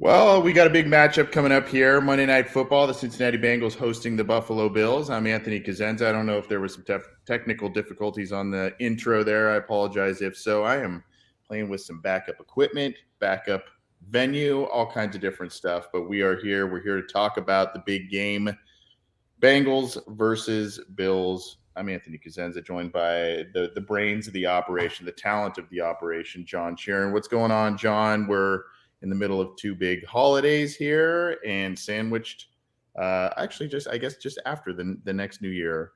Well, we got a big matchup coming up here. Monday Night Football, the Cincinnati Bengals hosting the Buffalo Bills. I'm Anthony Cosenza. I don't know if there was some technical difficulties on the intro there. I apologize if so. I am playing with some backup equipment, backup venue, all kinds of different stuff. But we are here. We're here to talk about the big game, Bengals versus Bills. I'm Anthony Cosenza, joined by the brains of the operation, the talent of the operation, John Sheeran. What's going on, John? We're in the middle of two big holidays here and sandwiched actually just after the next new year.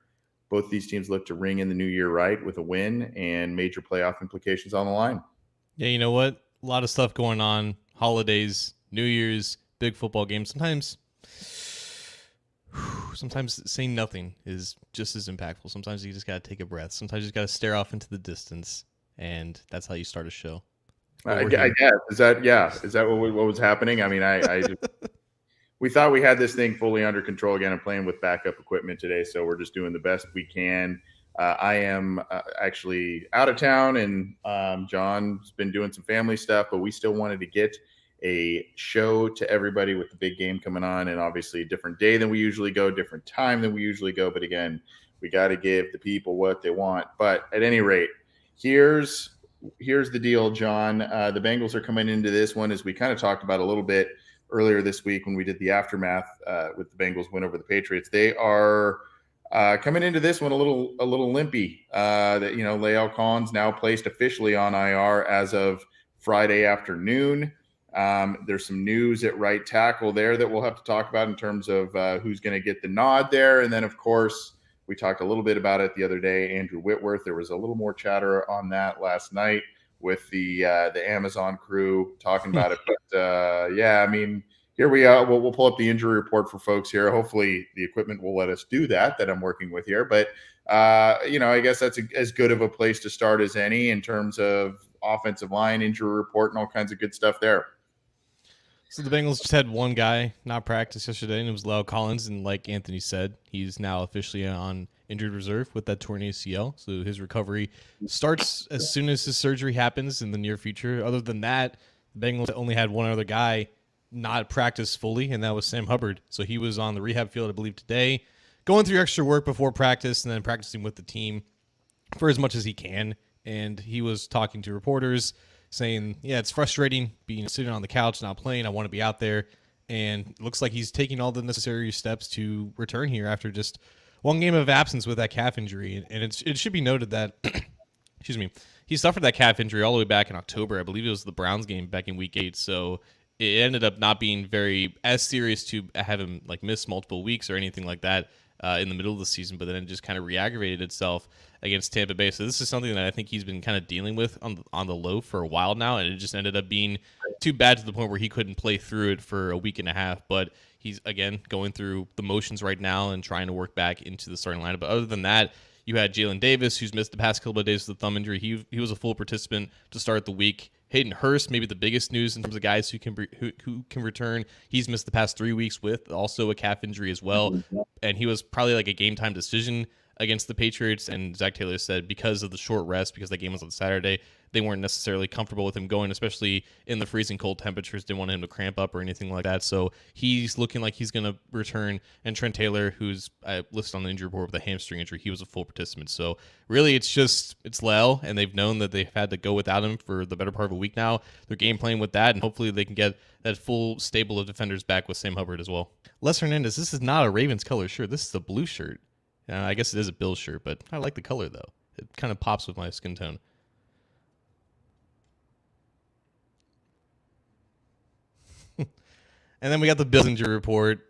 Both these teams look to ring in the new year right with a win and major playoff implications on the line. Yeah, you know what? A lot of stuff going on. Holidays, New Year's, big football games. Sometimes saying nothing is just as impactful. Sometimes you just got to take a breath. Sometimes you just got to stare off into the distance, and that's how you start a show. I guess is that what was happening? I mean, we thought we had this thing fully under control again and playing with backup equipment today, so we're just doing the best we can. I am actually out of town, and John's been doing some family stuff, but we still wanted to get a show to everybody with the big game coming on, and obviously a different day than we usually go, different time than we usually go. But again, we got to give the people what they want. But at any rate, here's the deal, John. The Bengals are coming into this one, as we kind of talked about a little bit earlier this week when we did the aftermath with the Bengals win over the Patriots. They are coming into this one a little limpy. That La'el Collins now placed officially on IR as of Friday afternoon. There's some news at right tackle there that we'll have to talk about in terms of who's going to get the nod there, and then of course, we talked a little bit about it the other day. Andrew Whitworth. There was a little more chatter on that last night with the Amazon crew talking about it. But yeah, I mean, here we are. We'll pull up the injury report for folks here. Hopefully, the equipment will let us do that I'm working with here. But I guess that's as good of a place to start as any in terms of offensive line injury report and all kinds of good stuff there. So the Bengals just had one guy not practice yesterday, and it was La'el Collins. And like Anthony said, he's now officially on injured reserve with that torn ACL. So his recovery starts as soon as his surgery happens in the near future. Other than that, the Bengals only had one other guy not practice fully, and that was Sam Hubbard. So he was on the rehab field, I believe, today, going through extra work before practice and then practicing with the team for as much as he can. And he was talking to reporters, saying, yeah, it's frustrating sitting on the couch, not playing. I want to be out there. And it looks like he's taking all the necessary steps to return here after just one game of absence with that calf injury. And it should be noted that, excuse me, he suffered that calf injury all the way back in October. I believe it was the Browns game back in week 8. So it ended up not being very as serious to have him miss multiple weeks or anything like that in the middle of the season, but then it just kind of re-aggravated itself against Tampa Bay. So this is something that I think he's been kind of dealing with on the low for a while now, and it just ended up being too bad to the point where he couldn't play through it for a week and a half. But he's, again, going through the motions right now and trying to work back into the starting lineup. But other than that, you had Jalen Davis, who's missed the past couple of days with the thumb injury. He was a full participant to start the week. Hayden Hurst, maybe the biggest news in terms of guys who can return. He's missed the past 3 weeks with also a calf injury as well, and he was probably a game time decision against the Patriots. And Zach Taylor said because of the short rest, because that game was on Saturday, they weren't necessarily comfortable with him going, especially in the freezing cold temperatures. Didn't want him to cramp up or anything like that. So he's looking like he's going to return. And Trent Taylor, who's listed on the injury report with a hamstring injury, he was a full participant. So really, it's La'el, and they've known that they've had to go without him for the better part of a week now. They're game playing with that, and hopefully they can get that full stable of defenders back with Sam Hubbard as well. Les Hernandez, this is not a Ravens color shirt. This is a blue shirt. I guess it is a Bills shirt, but I like the color, though. It kind of pops with my skin tone. And then we got the Bills injury report.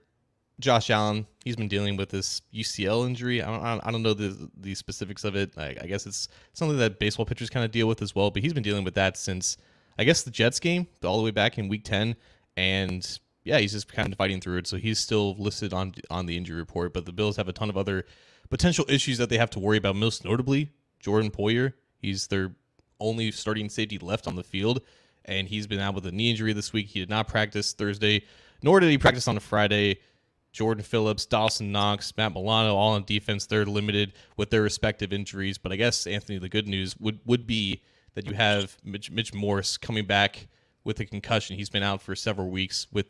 Josh Allen, he's been dealing with this UCL injury. I don't know the specifics of it. I guess it's something that baseball pitchers kind of deal with as well, but he's been dealing with that since, I guess, the Jets game, all the way back in Week 10. And yeah, he's just kind of fighting through it. So he's still listed on the injury report, but the Bills have a ton of other potential issues that they have to worry about, most notably Jordan Poyer. He's their only starting safety left on the field, and he's been out with a knee injury this week. He did not practice Thursday, nor did he practice on a Friday. Jordan Phillips, Dawson Knox, Matt Milano, all on defense. They're limited with their respective injuries. But I guess, Anthony, the good news would be that you have Mitch Morse coming back with a concussion. He's been out for several weeks with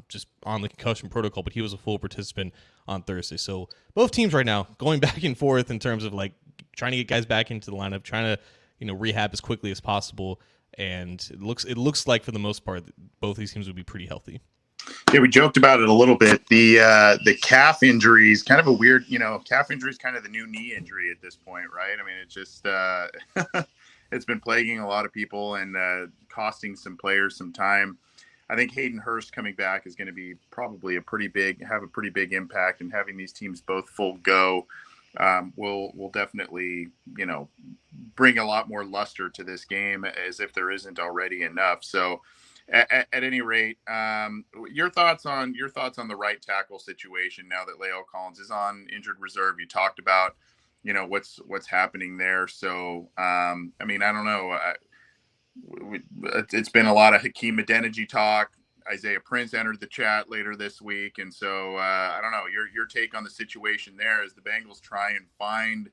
just on the concussion protocol, but he was a full participant on Thursday. So both teams right now going back and forth in terms of like trying to get guys back into the lineup, trying to rehab as quickly as possible. And it looks like for the most part both these teams would be pretty healthy. Yeah, we joked about it a little bit. The calf injury is kind of a weird, calf injury is kind of the new knee injury at this point, right? I mean, it's just it's been plaguing a lot of people and costing some players some time. I think Hayden Hurst coming back is going to be probably have a pretty big impact, and having these teams both full go will definitely, bring a lot more luster to this game, as if there isn't already enough. So at any rate, your thoughts on the right tackle situation now that La'el Collins is on injured reserve. You talked about, what's happening there. So, I mean, I don't know. It's been a lot of Hakeem Adeniji talk. Isaiah Prince entered the chat later this week. And so I don't know, your take on the situation there as the Bengals try and find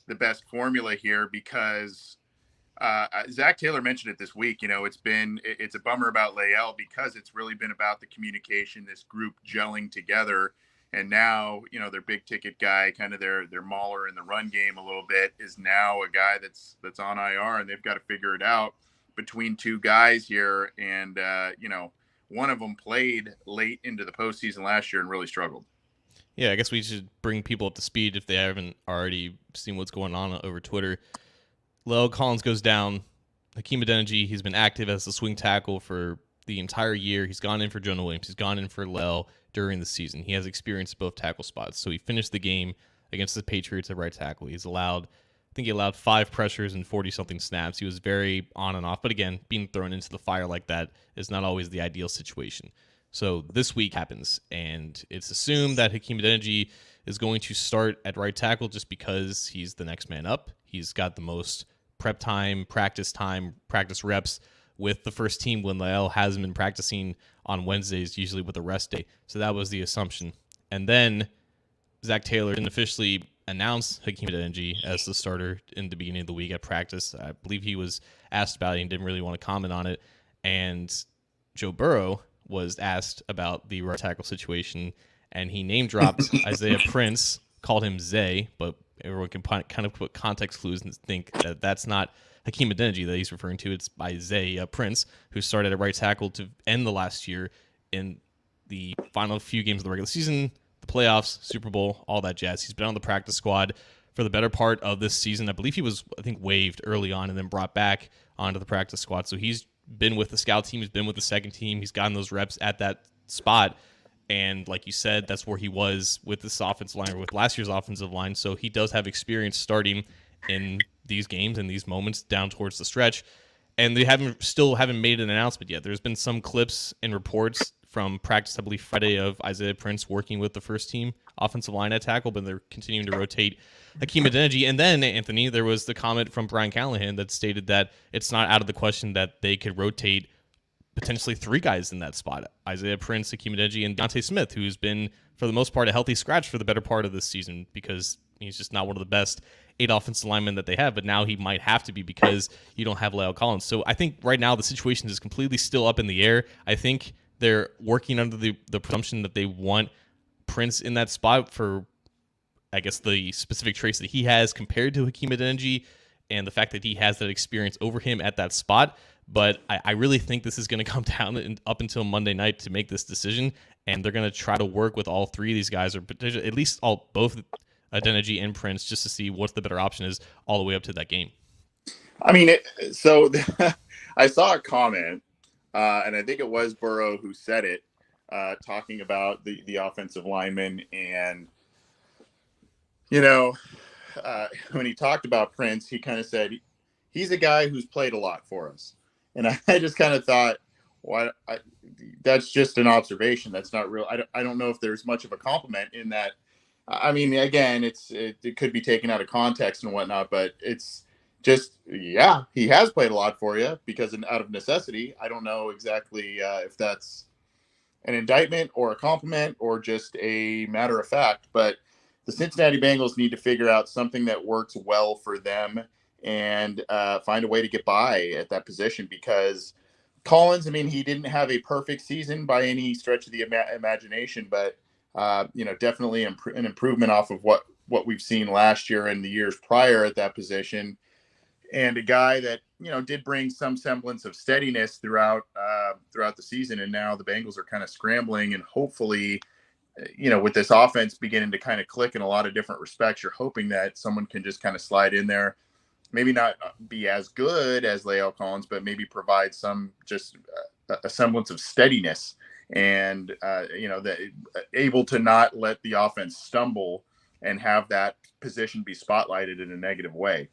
the best formula here, because Zach Taylor mentioned it this week. It's a bummer about La'el because it's really been about the communication, this group gelling together. And now, their big ticket guy, kind of their mauler in the run game a little bit, is now a guy that's on IR, and they've got to figure it out between two guys here. And, one of them played late into the postseason last year and really struggled. Yeah, I guess we should bring people up to speed if they haven't already seen what's going on over Twitter. La'el Collins goes down. Hakeem Adeniji, he's been active as the swing tackle for the entire year. He's gone in for Jonah Williams. He's gone in for La'el during the season. He has experience at both tackle spots. So he finished the game against the Patriots at right tackle. He allowed 5 pressures and 40-something snaps. He was very on and off. But again, being thrown into the fire like that is not always the ideal situation. So this week happens, and it's assumed that Hakeem Adeniji is going to start at right tackle just because he's the next man up. He's got the most prep time, practice reps with the first team when La'el hasn't been practicing on Wednesdays, usually with a rest day. So that was the assumption. And then Zach Taylor didn't officially announce Hakeem Adeniji as the starter in the beginning of the week at practice. I believe he was asked about it and didn't really want to comment on it. And Joe Burrow was asked about the right tackle situation, and he name dropped Isaiah Prince, called him Zay, but everyone can kind of put context clues and think that that's not Hakeem Adeniji that he's referring to. It's Isaiah Prince, who started at right tackle to end the last year in the final few games of the regular season, the playoffs, Super Bowl, all that jazz. He's been on the practice squad for the better part of this season. I believe he was, waived early on and then brought back onto the practice squad. So he's been with the scout team. He's been with the second team. He's gotten those reps at that spot. And like you said, that's where he was with this offensive line, or with last year's offensive line. So he does have experience starting in these games and these moments down towards the stretch. And they still haven't made an announcement yet. There's been some clips and reports from practice, I believe Friday, of Isaiah Prince working with the first team offensive line at tackle, but they're continuing to rotate Hakeem Adeniji. And then, Anthony, there was the comment from Brian Callahan that stated that it's not out of the question that they could rotate potentially 3 guys in that spot: Isaiah Prince, Hakeem Adeniji, and Dante Smith, who's been, for the most part, a healthy scratch for the better part of this season because he's just not one of the best 8 offensive linemen that they have, but now he might have to be because you don't have La'el Collins. So I think right now the situation is completely still up in the air. I think they're working under the presumption that they want Prince in that spot for, I guess, the specific traits that he has compared to Hakeem Adeniji and the fact that he has that experience over him at that spot. But I really think this is going to come down up until Monday night to make this decision, and they're going to try to work with all 3 of these guys, or at least both Adeniji and Prince, just to see what the better option is all the way up to that game. I mean, I saw a comment, and I think it was Burrow who said it, talking about the offensive lineman. And, when he talked about Prince, he kind of said, he's a guy who's played a lot for us. And I just kind of thought, that's just an observation. That's not real. I don't know if there's much of a compliment in that. I mean, again, it could be taken out of context and whatnot, but it's just, yeah, he has played a lot for you because out of necessity. I don't know exactly if that's an indictment or a compliment or just a matter of fact, but the Cincinnati Bengals need to figure out something that works well for them and find a way to get by at that position, because Collins, I mean, he didn't have a perfect season by any stretch of the imagination, but definitely an improvement off of what we've seen last year and the years prior at that position, and a guy that did bring some semblance of steadiness throughout the season. And now the Bengals are kind of scrambling, and hopefully, with this offense beginning to kind of click in a lot of different respects, you're hoping that someone can just kind of slide in there, maybe not be as good as La'el Collins, but maybe provide some just a semblance of steadiness, and that able to not let the offense stumble and have that position be spotlighted in a negative way.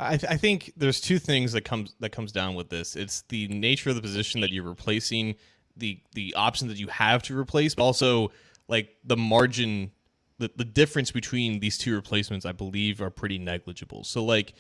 I think there's two things that comes down with this. It's the nature of the position that you're replacing, the option that you have to replace, but also like the margin, the difference between these two replacements, I believe, are pretty negligible. So like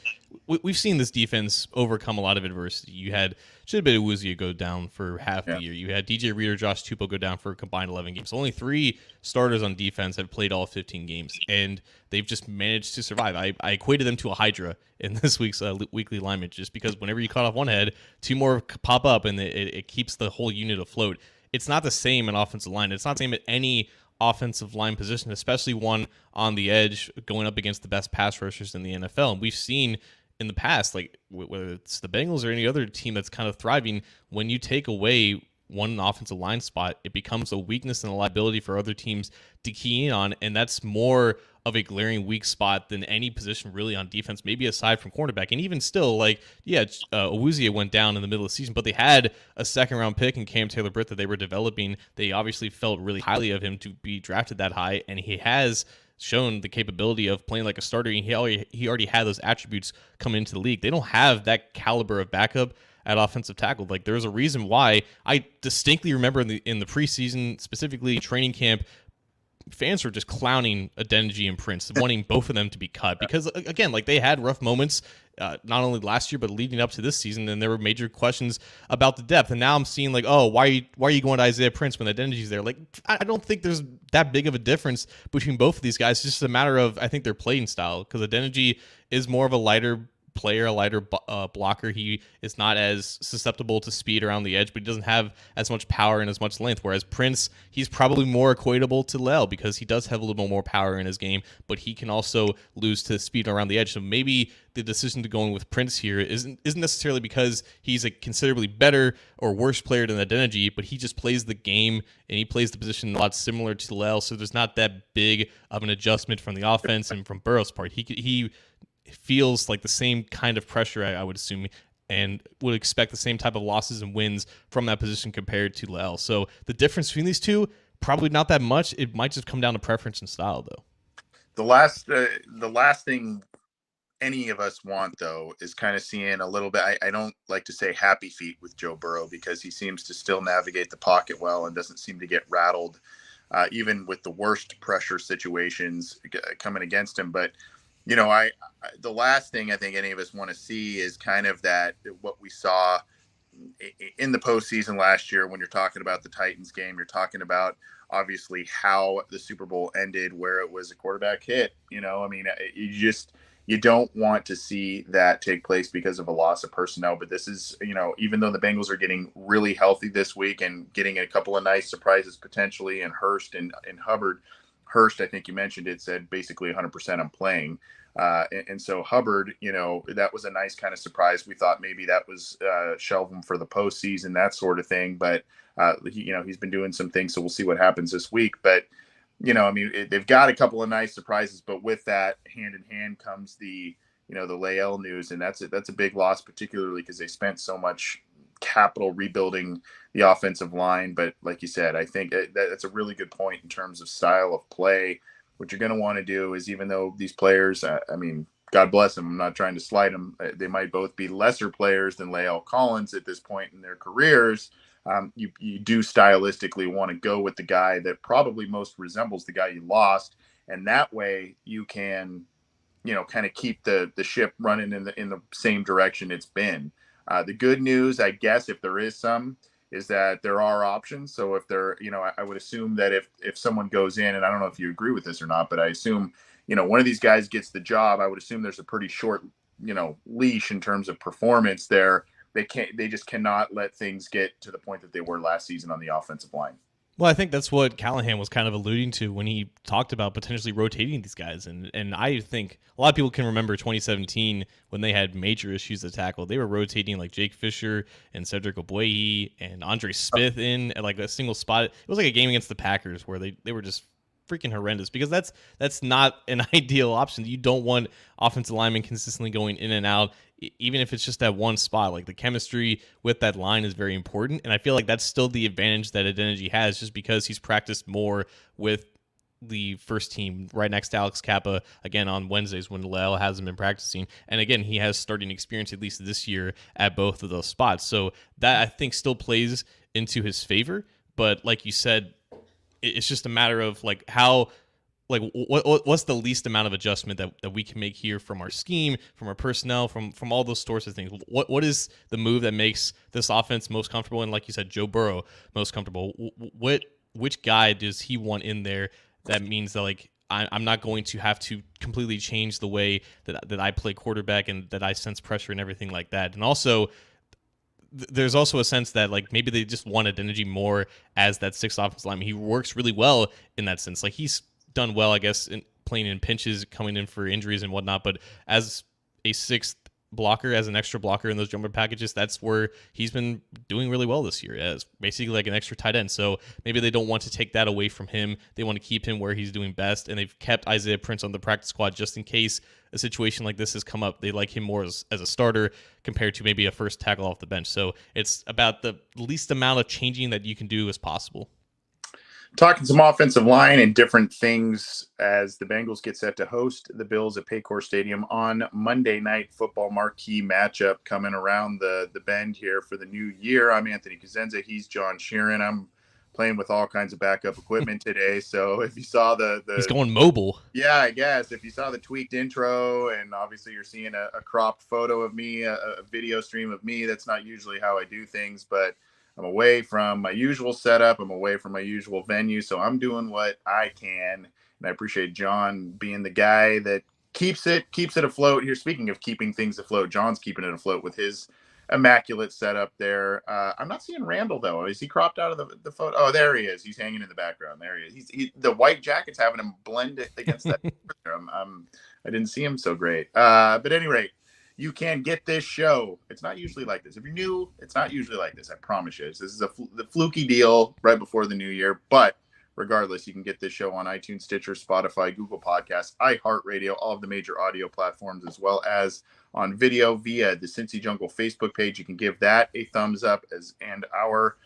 we've seen this defense overcome a lot of adversity. You had Chidobe Awuzie go down for half the year. You had DJ Reader, Josh Tupou go down for a combined 11 games. So only 3 starters on defense have played all 15 games, and they've just managed to survive. I equated them to a hydra in this week's weekly alignment, just because whenever you cut off one head, 2 more pop up, and it keeps the whole unit afloat. It's not the same in offensive line. It's not the same at any offensive line position, especially one on the edge going up against the best pass rushers in the NFL. And we've seen in the past, like whether it's the Bengals or any other team that's kind of thriving, when you take away one offensive line spot, it becomes a weakness and a liability for other teams to key in on, and that's more of a glaring weak spot than any position really on defense, maybe aside from cornerback. And even still, Awuzie went down in the middle of the season, but they had a second-round pick in Cam Taylor-Britt that they were developing. They obviously felt really highly of him to be drafted that high, and he has shown the capability of playing like a starter, and he already had those attributes come into the league. They don't have that caliber of backup at offensive tackle. Like, there's a reason why. I distinctly remember in the preseason, specifically training camp, fans were just clowning Adeniji and Prince, wanting both of them to be cut, because again, like, they had rough moments, not only last year but leading up to this season, and there were major questions about the depth. And now I'm seeing like, oh, why are you going to Isaiah Prince when Adeniji's there? Like, I don't think there's that big of a difference between both of these guys. It's just a matter of, I think, their playing style, because Adeniji is more of a lighter player, a lighter blocker. He is not as susceptible to speed around the edge, but he doesn't have as much power and as much length. Whereas Prince, he's probably more equatable to La'el, because he does have a little more power in his game, but he can also lose to speed around the edge. So maybe the decision to going with Prince here isn't necessarily because he's a considerably better or worse player than Adeniji, but he just plays the game and he plays the position a lot similar to La'el. So there's not that big of an adjustment from the offense and from Burrow's part. He feels like the same kind of pressure, I would assume, and would expect the same type of losses and wins from that position compared to La'el. So the difference between these two, probably not that much. It might just come down to preference and style, though. The last thing any of us want, though, is kind of seeing a little bit. I don't like to say happy feet with Joe Burrow, because he seems to still navigate the pocket well and doesn't seem to get rattled, even with the worst pressure situations coming against him. But the last thing I think any of us want to see is kind of that, what we saw in the postseason last year. When you're talking about the Titans game, you're talking about obviously how the Super Bowl ended, where it was a quarterback hit. I mean, you don't want to see that take place because of a loss of personnel. But this is, even though the Bengals are getting really healthy this week and getting a couple of nice surprises potentially, and Hurst and Hubbard. Hurst, I think you mentioned it, said basically 100% I'm playing. And so Hubbard, that was a nice kind of surprise. We thought maybe that was shelve him for the postseason, that sort of thing. But, he's been doing some things, so we'll see what happens this week. But, they've got a couple of nice surprises. But with that, hand in hand comes the La'el news. And that's a big loss, particularly because they spent so much capital rebuilding the offensive line. But like you said, I think that's a really good point in terms of style of play. What you're going to want to do is, even though these players, God bless them, I'm not trying to slight them, they might both be lesser players than La'el Collins at this point in their careers. You do stylistically want to go with the guy that probably most resembles the guy you lost, and that way you can, kind of keep the ship running in the same direction it's been. The good news, I guess, if there is some, is that there are options. So if there, I would assume that if someone goes in, and I don't know if you agree with this or not, but I assume, one of these guys gets the job, I would assume there's a pretty short, leash in terms of performance there. they just cannot let things get to the point that they were last season on the offensive line. Well, I think that's what Callahan was kind of alluding to when he talked about potentially rotating these guys. And I think a lot of people can remember 2017 when they had major issues to tackle. They were rotating like Jake Fisher and Cedric Ogbuehi and Andre Smith in at like a single spot. It was like a game against the Packers where they were just freaking horrendous, because that's not an ideal option. You don't want offensive linemen consistently going in and out, even if it's just that one spot. Like, the chemistry with that line is very important, and I feel like that's still the advantage that Identity has, just because he's practiced more with the first team right next to Alex Kappa again on Wednesdays when Lyle hasn't been practicing. And again, he has starting experience at least this year at both of those spots. So that, I think, still plays into his favor. But like you said, it's just a matter of like how, like what's the least amount of adjustment that we can make here from our scheme, from our personnel, from all those sorts of things. What is the move that makes this offense most comfortable? And like you said, Joe Burrow most comfortable. Which guy does he want in there? That means that, like, I'm not going to have to completely change the way that I play quarterback and that I sense pressure and everything like that. And also, there's also a sense that, like, maybe they just want Identity more as that sixth offensive lineman. He works really well in that sense. Like, he's done well, I guess, in playing in pinches, coming in for injuries and whatnot. But as a sixth blocker, as an extra blocker in those jumbo packages, that's where he's been doing really well this year, as basically like an extra tight end. So maybe they don't want to take that away from him. They want to keep him where he's doing best, and they've kept Isaiah Prince on the practice squad just in case a situation like this has come up. They like him more as a starter compared to maybe a first tackle off the bench. So it's about the least amount of changing that you can do as possible. Talking some offensive line and different things as the Bengals get set to host the Bills at Paycor Stadium on Monday Night Football, marquee matchup coming around the bend here for the new year. I'm Anthony Cosenza. He's John Sheeran. I'm playing with all kinds of backup equipment today. So if you saw he's going mobile. Yeah, I guess if you saw the tweaked intro, and obviously you're seeing a cropped photo of me, a video stream of me, that's not usually how I do things, but I'm away from my usual setup. I'm away from my usual venue. So I'm doing what I can. And I appreciate John being the guy that keeps it afloat here. Speaking of keeping things afloat, John's keeping it afloat with his immaculate setup there. I'm not seeing Randall, though. Is he cropped out of the photo? Oh, there he is. He's hanging in the background. There he is. The white jacket's having him blend it against that. I didn't see him so great. But at any rate, you can get this show. It's not usually like this. If you're new, it's not usually like this. I promise you. This is the fluky deal right before the new year. But regardless, you can get this show on iTunes, Stitcher, Spotify, Google Podcasts, iHeartRadio, all of the major audio platforms, as well as on video via the Cincy Jungle Facebook page. You can give that a thumbs up, and our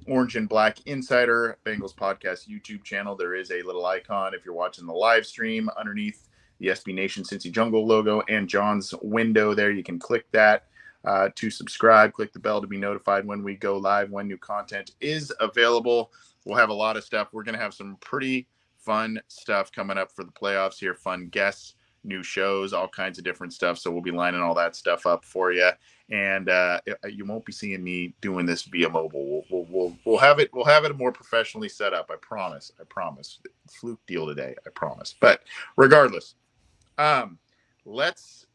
Orange and Black Insider Bengals Podcast YouTube channel. There is a little icon if you're watching the live stream underneath the SB Nation Cincy Jungle logo and John's window there. You can click that to subscribe. Click the bell to be notified when we go live, when new content is available. We'll have a lot of stuff. We're going to have some pretty fun stuff coming up for the playoffs here. Fun guests, new shows, all kinds of different stuff. So we'll be lining all that stuff up for you. And you won't be seeing me doing this via mobile. We'll have it more professionally set up. I promise. Fluke deal today. I promise. But regardless, let's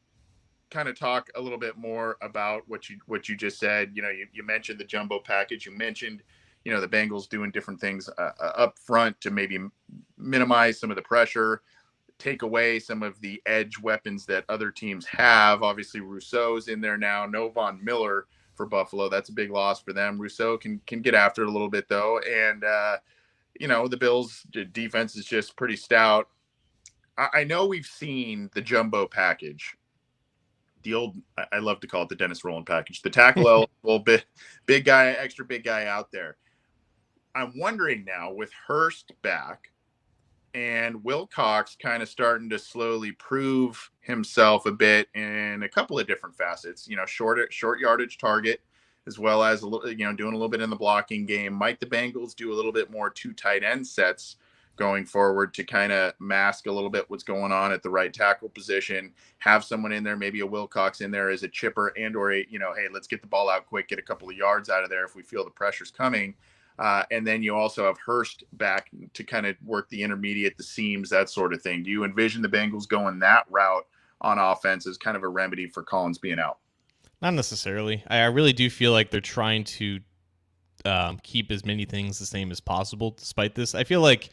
kind of talk a little bit more about what you just said. You mentioned the jumbo package. You mentioned, the Bengals doing different things up front to maybe minimize some of the pressure, take away some of the edge weapons that other teams have. Obviously, Rousseau's in there now. No Von Miller for Buffalo. That's a big loss for them. Rousseau can get after it a little bit, though. And, the Bills' defense is just pretty stout. I know we've seen the jumbo package, the old, I love to call it the Dennis Rowland package, the tackle eligible, big guy, extra big guy out there. I'm wondering now, with Hurst back and Wilcox kind of starting to slowly prove himself a bit in a couple of different facets, short yardage target, as well as doing a little bit in the blocking game. Might the Bengals do a little bit more two tight end sets going forward to kind of mask a little bit what's going on at the right tackle position, have someone in there, maybe a Wilcox in there as a chipper and or hey, let's get the ball out quick, get a couple of yards out of there if we feel the pressure's coming. And then you also have Hurst back to kind of work the intermediate, the seams, that sort of thing. Do you envision the Bengals going that route on offense as kind of a remedy for Collins being out? Not necessarily. I really do feel like they're trying to keep as many things the same as possible despite this. I feel like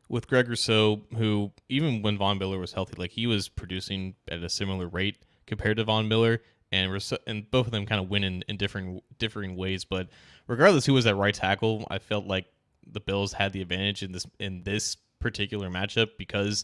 with Greg Rousseau, who even when Von Miller was healthy, like he was producing at a similar rate compared to Von Miller, and and both of them kind of win in differing ways. But regardless who was at right tackle, I felt like the Bills had the advantage in this particular matchup because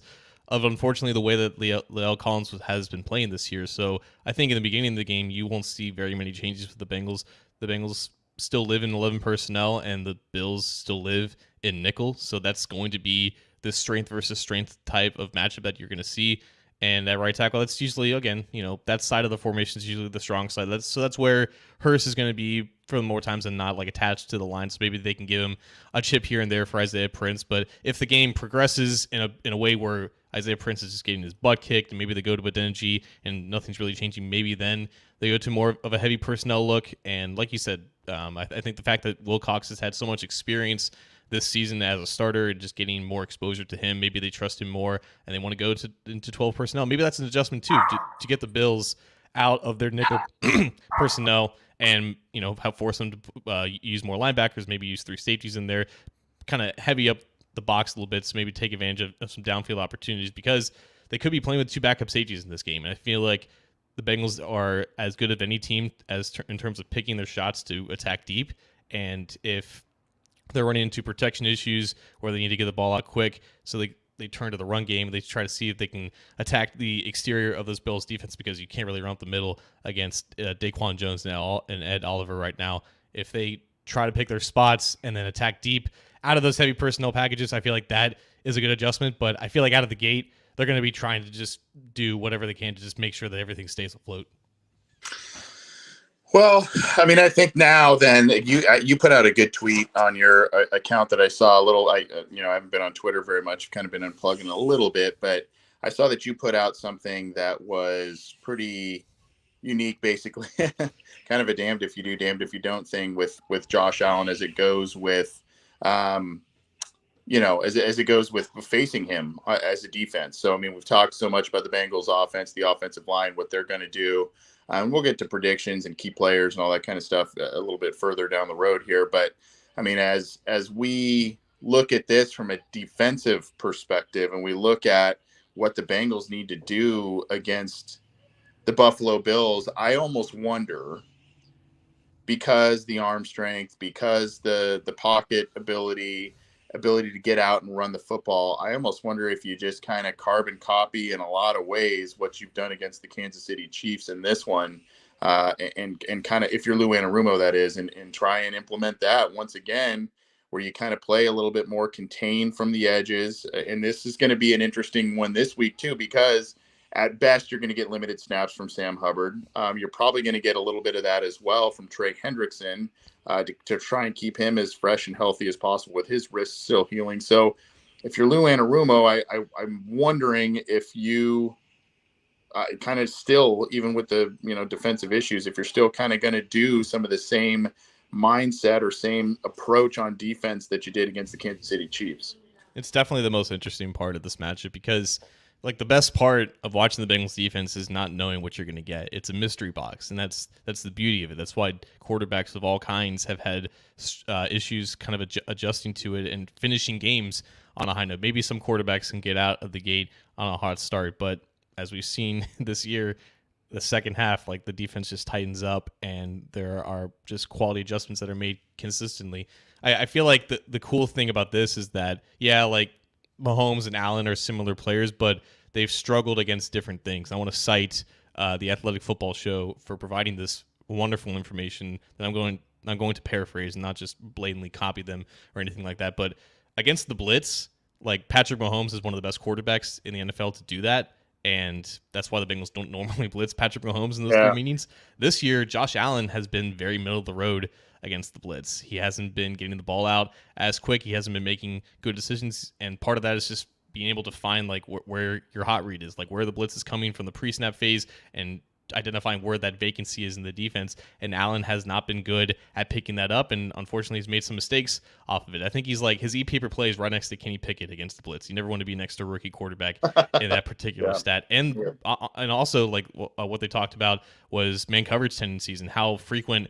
of unfortunately the way that La'el Collins has been playing this year. So I think in the beginning of the game you won't see very many changes with the Bengals. The Bengals still live in 11 personnel, and the Bills still live in nickel. So that's going to be the strength versus strength type of matchup that you're going to see. And at right tackle, that's usually, again, that side of the formation is usually the strong side. That's where Hurst is going to be for more times than not, like attached to the line. So maybe they can give him a chip here and there for Isaiah Prince. But if the game progresses in a way where Isaiah Prince is just getting his butt kicked, and maybe they go to Adeniji and nothing's really changing, maybe then they go to more of a heavy personnel look. And like you said, I think the fact that Wilcox has had so much experience this season as a starter and just getting more exposure to him, maybe they trust him more and they want to go into 12 personnel. Maybe that's an adjustment too to get the Bills out of their nickel personnel and force them to use more linebackers, maybe use 3 safeties in there, kind of heavy up the box a little bit, so maybe take advantage of some downfield opportunities because they could be playing with 2 backup safeties in this game. And I feel like the Bengals are as good of any team in terms of picking their shots to attack deep. And if they're running into protection issues where they need to get the ball out quick, so they turn to the run game. They try to see if they can attack the exterior of this Bills defense because you can't really run up the middle against Daquan Jones now and Ed Oliver right now. If they try to pick their spots and then attack deep out of those heavy personnel packages, I feel like that is a good adjustment. But I feel like out of the gate, they're going to be trying to just do whatever they can to just make sure that everything stays afloat. Well, I mean, I think now then you put out a good tweet on your account that I saw a little. I haven't been on Twitter very much. I've kind of been unplugging a little bit, but I saw that you put out something that was pretty unique, basically, kind of a damned if you do, damned if you don't thing with Josh Allen as it goes with, as it goes with facing him as a defense. So I mean, we've talked so much about the Bengals offense, the offensive line, what they're going to do. We'll get to predictions and key players and all that kind of stuff a little bit further down the road here. But I mean, as we look at this from a defensive perspective and we look at what the Bengals need to do against the Buffalo Bills, I almost wonder, because the arm strength, because the pocket ability to get out and run the football, I almost wonder if you just kind of carbon copy in a lot of ways what you've done against the Kansas City Chiefs in this one, and kind of, if you're Lou Anarumo, that is, and try and implement that once again, where you kind of play a little bit more contained from the edges. And this is going to be an interesting one this week too, because at best you're going to get limited snaps from Sam Hubbard. You're probably going to get a little bit of that as well from Trey Hendrickson, to try and keep him as fresh and healthy as possible with his wrist still healing. So if you're Lou Anarumo, I'm wondering if you kind of still, even with the defensive issues, if you're still kind of going to do some of the same mindset or same approach on defense that you did against the Kansas City Chiefs. It's definitely the most interesting part of this matchup because like the best part of watching the Bengals defense is not knowing what you're going to get. It's a mystery box, and that's the beauty of it. That's why quarterbacks of all kinds have had issues kind of adjusting to it and finishing games on a high note. Maybe some quarterbacks can get out of the gate on a hot start, but as we've seen this year, the second half, like the defense just tightens up, and there are just quality adjustments that are made consistently. I feel like the cool thing about this is that, yeah, like Mahomes and Allen are similar players, but they've struggled against different things. I want to cite the Athletic Football Show for providing this wonderful information that I'm going to paraphrase and not just blatantly copy them or anything like that. But against the blitz, like Patrick Mahomes is one of the best quarterbacks in the NFL to do that, and that's why the Bengals don't normally blitz Patrick Mahomes in those 3 meetings. This year, Josh Allen has been very middle of the road against the blitz. He hasn't been getting the ball out as quick. He hasn't been making good decisions, and part of that is just being able to find like where your hot read is, like where the blitz is coming from the pre-snap phase, and identifying where that vacancy is in the defense, and Allen has not been good at picking that up, and unfortunately he's made some mistakes off of it. I think he's like, his EP per play is right next to Kenny Pickett against the blitz. You never want to be next to a rookie quarterback in that particular stat. And also, like, what they talked about was man coverage tendencies and how frequent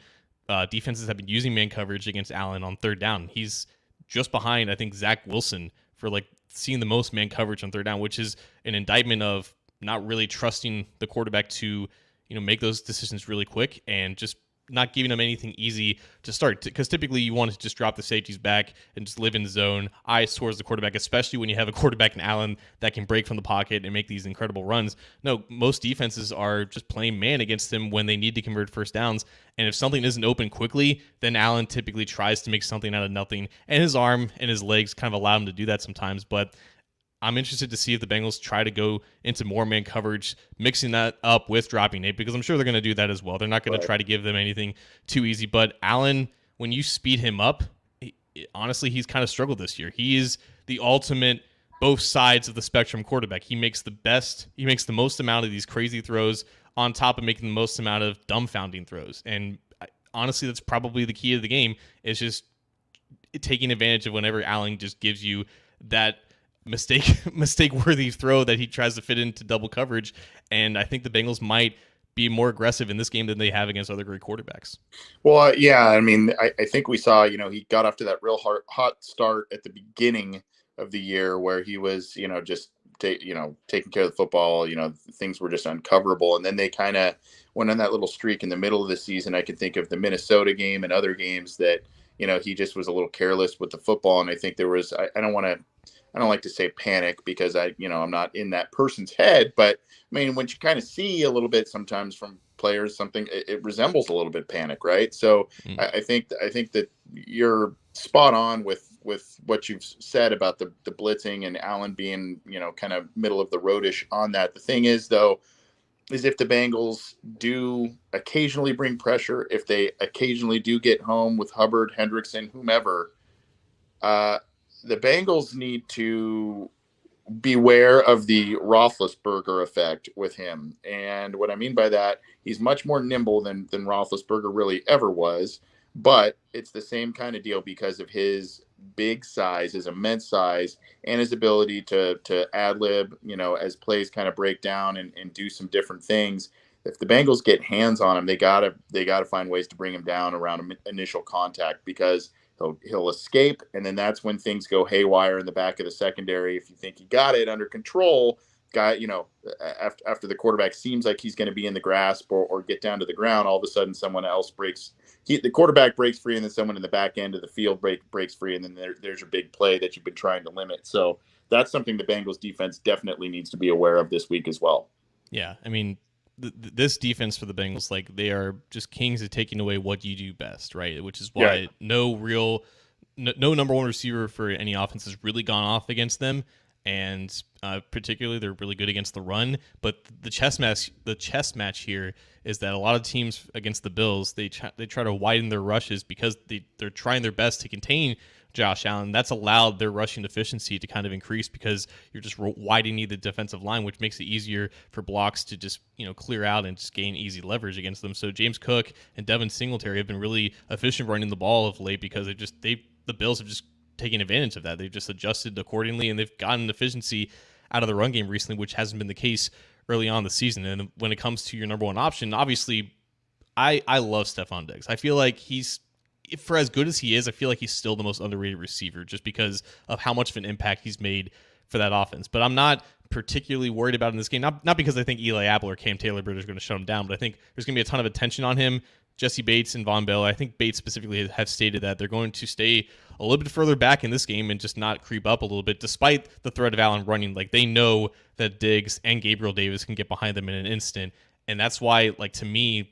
defenses have been using man coverage against Allen on third down. He's just behind, I think, Zach Wilson for like seeing the most man coverage on third down, which is an indictment of not really trusting the quarterback to, make those decisions really quick and just not giving them anything easy to start. Because typically you want to just drop the safeties back and just live in the zone, eyes towards the quarterback, especially when you have a quarterback in Allen that can break from the pocket and make these incredible runs. No, most defenses are just playing man against them when they need to convert first downs. And if something isn't open quickly, then Allen typically tries to make something out of nothing. And his arm and his legs kind of allow him to do that sometimes. But I'm interested to see if the Bengals try to go into more man coverage, mixing that up with dropping eight, because I'm sure they're going to do that as well. They're not going to try to give them anything too easy. But Allen, when you speed him up, honestly, he's kind of struggled this year. He is the ultimate both sides of the spectrum quarterback. He makes the most amount of these crazy throws on top of making the most amount of dumbfounding throws. And honestly, that's probably the key to the game, is just taking advantage of whenever Allen just gives you that mistake-worthy throw that he tries to fit into double coverage. And I think the Bengals might be more aggressive in this game than they have against other great quarterbacks. Well, yeah, I mean, I think we saw, he got off to that real hot start at the beginning of the year where he was, just taking care of the football, things were just uncoverable. And then they kind of went on that little streak in the middle of the season. I can think of the Minnesota game and other games that, he just was a little careless with the football. And I think there was, I don't like to say panic because I'm not in that person's head, but I mean, when you kind of see a little bit sometimes from players, something, it resembles a little bit panic, right? So I think that you're spot on with what you've said about the blitzing and Allen being, kind of middle of the roadish on that. The thing is, though, is if the Bengals do occasionally bring pressure, if they occasionally do get home with Hubbard, Hendrickson, whomever, the Bengals need to beware of the Roethlisberger effect with him. And what I mean by that, he's much more nimble than Roethlisberger really ever was, but it's the same kind of deal because of his big size, his immense size, and his ability to ad-lib, as plays kind of break down and do some different things. If the Bengals get hands on him, they gotta find ways to bring him down around initial contact, because he'll escape, and then that's when things go haywire in the back of the secondary. If you think you got it under control, after the quarterback seems like he's going to be in the grasp or get down to the ground, all of a sudden someone else the quarterback breaks free, and then someone in the back end of the field breaks free, and then there's your big play that you've been trying to limit. So that's something the Bengals defense definitely needs to be aware of this week as well. Yeah, I mean, this defense for the Bengals, like, they are just kings at taking away what you do best, right? Which is why no number one receiver for any offense has really gone off against them, and particularly they're really good against the run. But the chess match here is that a lot of teams against the Bills, they try to widen their rushes because they're trying their best to contain Josh Allen. That's allowed their rushing efficiency to kind of increase because you're just widening the defensive line, which makes it easier for blocks to just clear out and just gain easy leverage against them. So James Cook and Devin Singletary have been really efficient running the ball of late because the Bills have just taken advantage of that. They've just adjusted accordingly, and they've gotten efficiency out of the run game recently, which hasn't been the case early on the season. And when it comes to your number one option, obviously I love Stephon Diggs. I feel like for as good as he is, I feel like he's still the most underrated receiver just because of how much of an impact he's made for that offense. But I'm not particularly worried about in this game, not because I think Eli Apple or Cam Taylor-Britt are going to shut him down, but I think there's going to be a ton of attention on him. Jesse Bates and Von Bell, I think Bates specifically have stated that they're going to stay a little bit further back in this game and just not creep up a little bit, despite the threat of Allen running. Like, they know that Diggs and Gabriel Davis can get behind them in an instant. And that's why, like, to me,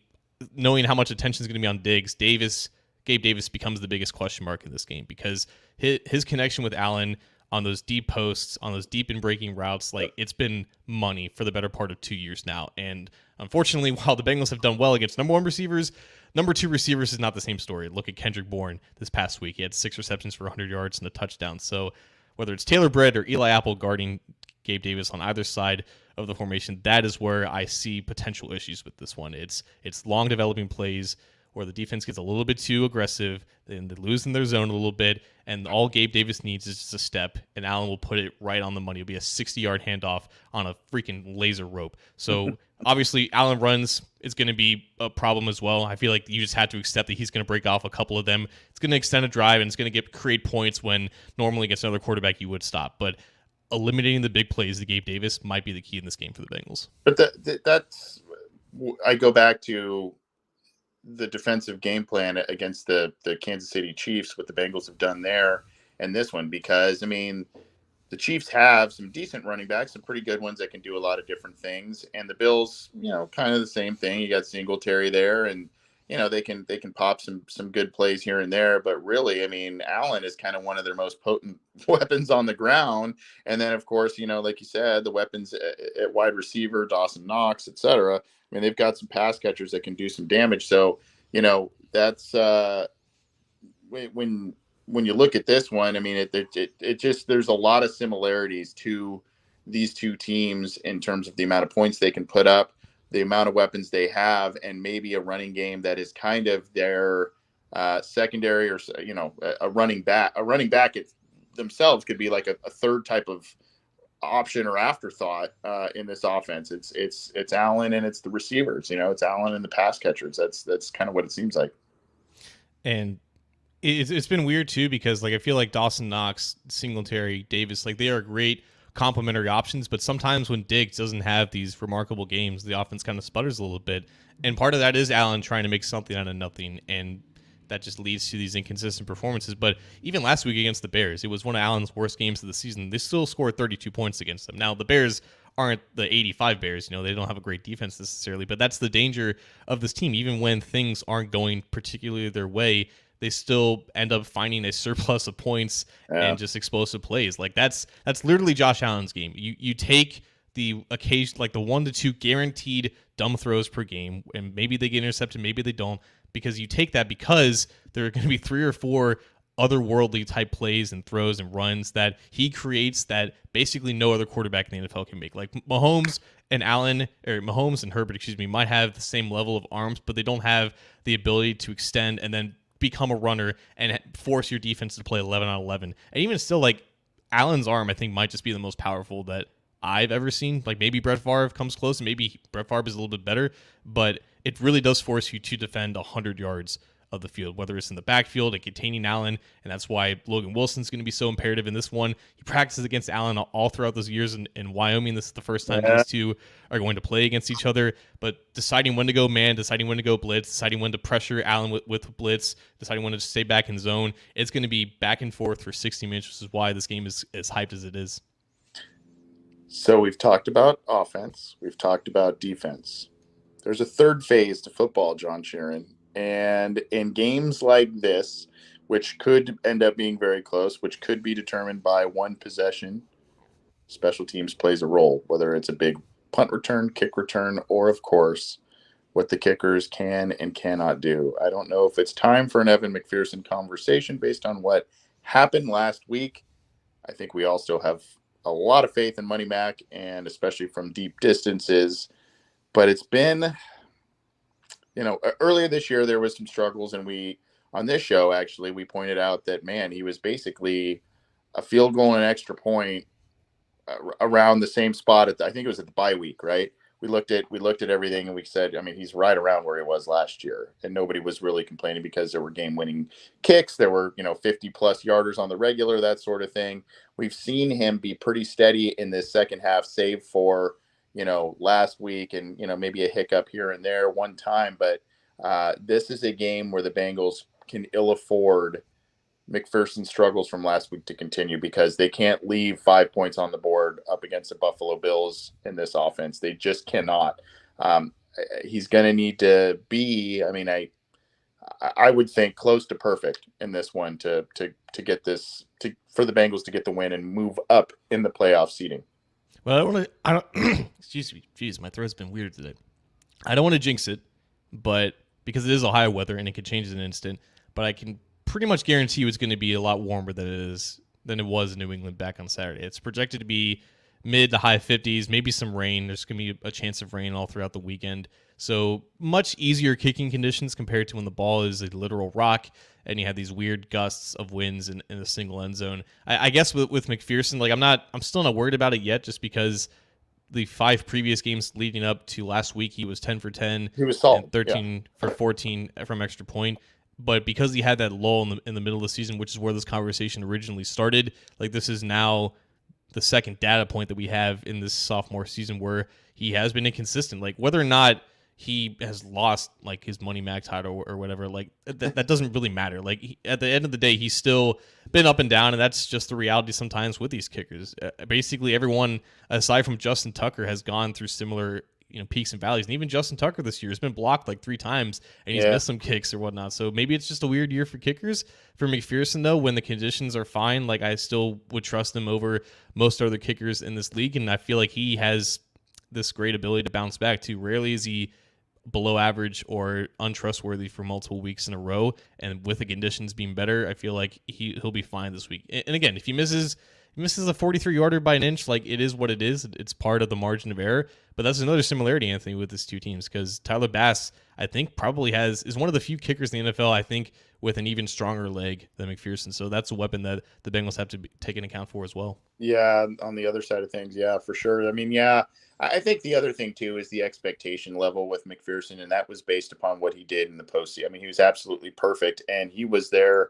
knowing how much attention is going to be on Diggs, Gabe Davis becomes the biggest question mark in this game because his connection with Allen on those deep posts, on those deep and breaking routes, like, it's been money for the better part of 2 years now. And unfortunately, while the Bengals have done well against number one receivers, number two receivers is not the same story. Look at Kendrick Bourne this past week. He had 6 receptions for 100 yards and a touchdown. So whether it's Taylor Britt or Eli Apple guarding Gabe Davis on either side of the formation, that is where I see potential issues with this one. It's long developing plays where the defense gets a little bit too aggressive, then they lose in their zone a little bit, and all Gabe Davis needs is just a step, and Allen will put it right on the money. It'll be a 60-yard handoff on a freaking laser rope. So obviously, Allen runs is going to be a problem as well. I feel like you just have to accept that he's going to break off a couple of them. It's going to extend a drive, and it's going to create points when normally against another quarterback you would stop. But eliminating the big plays to Gabe Davis might be the key in this game for the Bengals. But that's I go back to the defensive game plan against the Kansas City Chiefs, what the Bengals have done there, and this one, because I mean, the Chiefs have some decent running backs, some pretty good ones that can do a lot of different things, and the Bills, kind of the same thing. You got Singletary there, and they can pop some good plays here and there, but really, I mean, Allen is kind of one of their most potent weapons on the ground, and then of course, like you said, the weapons at wide receiver, Dawson Knox, etc. I mean, they've got some pass catchers that can do some damage. So, that's when you look at this one, I mean, it just, there's a lot of similarities to these two teams in terms of the amount of points they can put up, the amount of weapons they have, and maybe a running game that is kind of their secondary, or a running back. Themselves could be like a third type of option or afterthought in this offense. It's Allen and it's the receivers. It's Allen and the pass catchers. That's kind of what it seems like. And it's been weird too, because like I feel like Dawson Knox, Singletary, Davis, like they are great complementary options, but sometimes when Diggs doesn't have these remarkable games, the offense kind of sputters a little bit. And part of that is Allen trying to make something out of nothing, and that just leads to these inconsistent performances. But even last week against the Bears, it was one of Allen's worst games of the season. They still scored 32 points against them. Now, the Bears aren't the 85 Bears. They don't have a great defense necessarily, but that's the danger of this team. Even when things aren't going particularly their way, they still end up finding a surplus of points and just explosive plays. Like that's literally Josh Allen's game. You take the occasion, like the 1 to 2 guaranteed dumb throws per game, and maybe they get intercepted, maybe they don't, because you take that because there are going to be 3 or 4 otherworldly type plays and throws and runs that he creates that basically no other quarterback in the NFL can make. Like Mahomes and Herbert, might have the same level of arms, but they don't have the ability to extend and then become a runner and force your defense to play 11 on 11. And even still, like Allen's arm, I think might just be the most powerful that I've ever seen. Like maybe Brett Favre comes close, and maybe Brett Favre is a little bit better, but it really does force you to defend 100 yards of the field, whether it's in the backfield and containing Allen, and that's why Logan Wilson's going to be so imperative in this one. He practices against Allen all throughout those years in Wyoming. This is the first time these two are going to play against each other, but deciding when to go man, deciding when to go blitz, deciding when to pressure Allen with blitz, deciding when to stay back in zone, it's going to be back and forth for 60 minutes, which is why this game is as hyped as it is. So we've talked about offense. We've talked about defense. There's a third phase to football, John Sheeran. And in games like this, which could end up being very close, which could be determined by one possession, special teams plays a role, whether it's a big punt return, kick return, or, of course, what the kickers can and cannot do. I don't know if it's time for an Evan McPherson conversation based on what happened last week. I think we all still have a lot of faith in Money Mac, and especially from deep distances. But it's been, earlier this year there was some struggles, and we, on this show, actually, we pointed out that, man, he was basically a field goal and an extra point around the same spot I think it was at the bye week, right? We looked at everything, and we said, I mean, he's right around where he was last year, and nobody was really complaining because there were game-winning kicks, there were 50-plus yarders on the regular, that sort of thing. We've seen him be pretty steady in this second half, save for last week and maybe a hiccup here and there one time, but this is a game where the Bengals can ill afford McPherson's struggles from last week to continue, because they can't leave 5 points on the board up against the Buffalo Bills in this offense. They just cannot. He's going to need to be, I would think, close to perfect in this one to get this, for the Bengals to get the win and move up in the playoff seeding. Well, I don't excuse me. Jeez, my throat's been weird today. I don't want to jinx it, but because it is Ohio weather and it could change in an instant, but I can pretty much guarantee you it's going to be a lot warmer than it was in New England back on Saturday. It's projected to be mid to high 50s, maybe some rain. There's going to be a chance of rain all throughout the weekend. So much easier kicking conditions compared to when the ball is a literal rock and you have these weird gusts of winds in a single end zone. I guess with McPherson, like I'm still not worried about it yet, just because the 5 previous games leading up to last week, he was 10 for 10 He was and solid. 13 for 14 from extra point. But because he had that lull in the middle of the season, which is where this conversation originally started, like this is now the second data point that we have in this sophomore season where he has been inconsistent. Like whether or not he has lost like his money mag title or whatever, like that doesn't really matter. Like at the end of the day, he's still been up and down, and that's just the reality sometimes with these kickers. Basically, everyone aside from Justin Tucker has gone through similar peaks and valleys, and even Justin Tucker this year has been blocked like 3 times, and he's missed some kicks or whatnot. So maybe it's just a weird year for kickers. For McPherson though, when the conditions are fine, like I still would trust him over most other kickers in this league, and I feel like he has this great ability to bounce back too. Rarely is he below average or untrustworthy for multiple weeks in a row, and with the conditions being better, I feel like he'll be fine this week. And again, if he misses a 43-yarder by an inch, like it is what it is. It's part of the margin of error. But that's another similarity, Anthony, with these two teams, because Tyler Bass, I think, probably is one of the few kickers in the NFL, I think, with an even stronger leg than McPherson. So that's a weapon that the Bengals have to take into account for as well. Yeah, on the other side of things, yeah, for sure. I mean, yeah, I think the other thing too is the expectation level with McPherson, and that was based upon what he did in the postseason. I mean, he was absolutely perfect, and he was there.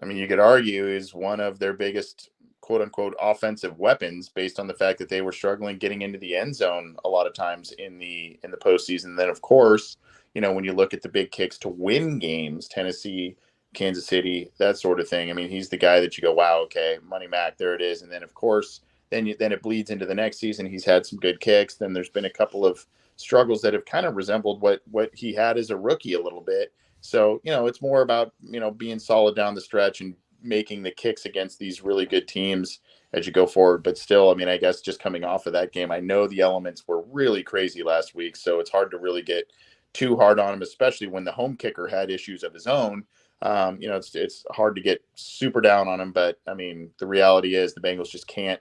I mean, you could argue is one of their biggest quote unquote offensive weapons based on the fact that they were struggling getting into the end zone a lot of times in the postseason. And then of course, when you look at the big kicks to win games, Tennessee, Kansas City, that sort of thing. I mean, he's the guy that you go, wow, okay, Money Mac, there it is. And then of course, then it bleeds into the next season. He's had some good kicks. Then there's been a couple of struggles that have kind of resembled what he had as a rookie a little bit. So, it's more about, being solid down the stretch and making the kicks against these really good teams as you go forward. But still, I mean, I guess just coming off of that game, I know the elements were really crazy last week, so it's hard to really get too hard on him, especially when the home kicker had issues of his own. It's hard to get super down on him, but I mean, the reality is the Bengals just can't,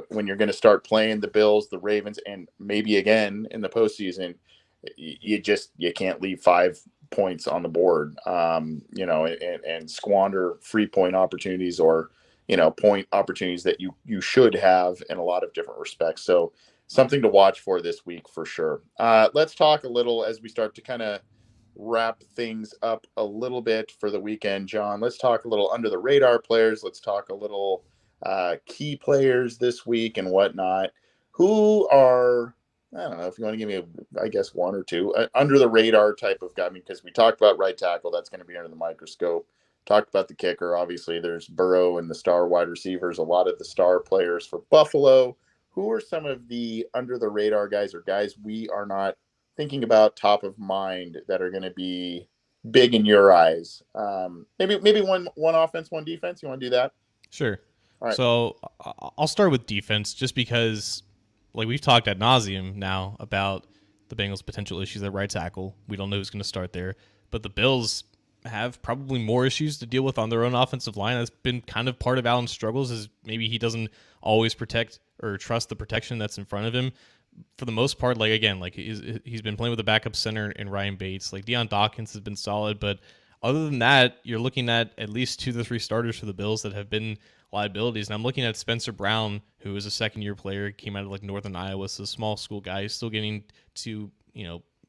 when you're going to start playing the Bills, the Ravens, and maybe again in the postseason, you can't leave 5 points on the board, and squander free point opportunities or, point opportunities that you should have in a lot of different respects. So something to watch for this week for sure. Let's talk a little as we start to kind of wrap things up a little bit for the weekend, John. Let's talk a little under the radar players. Let's talk a little key players this week and whatnot. Who are, I don't know if you want to give me, I guess, one or two under the radar type of guy. I mean, because we talked about right tackle, that's going to be under the microscope. Talked about the kicker. Obviously, there's Burrow and the star wide receivers, a lot of the star players for Buffalo. Who are some of the under the radar guys or guys we are not thinking about top of mind that are going to be big in your eyes? Maybe one offense, one defense. You want to do that? Sure. All right. So I'll start with defense just because, like we've talked ad nauseum now about the Bengals' potential issues at right tackle. We don't know who's going to start there, but the Bills have probably more issues to deal with on their own offensive line. That's been kind of part of Allen's struggles, is maybe he doesn't always protect or trust the protection that's in front of him. For the most part, like again, like he's been playing with a backup center in Ryan Bates. Like Deion Dawkins has been solid, but other than that, you're looking at least 2 to 3 starters for the Bills that have been liabilities. And I'm looking at Spencer Brown, who is a second-year player, came out of like Northern Iowa, so a small school guy. He's still getting to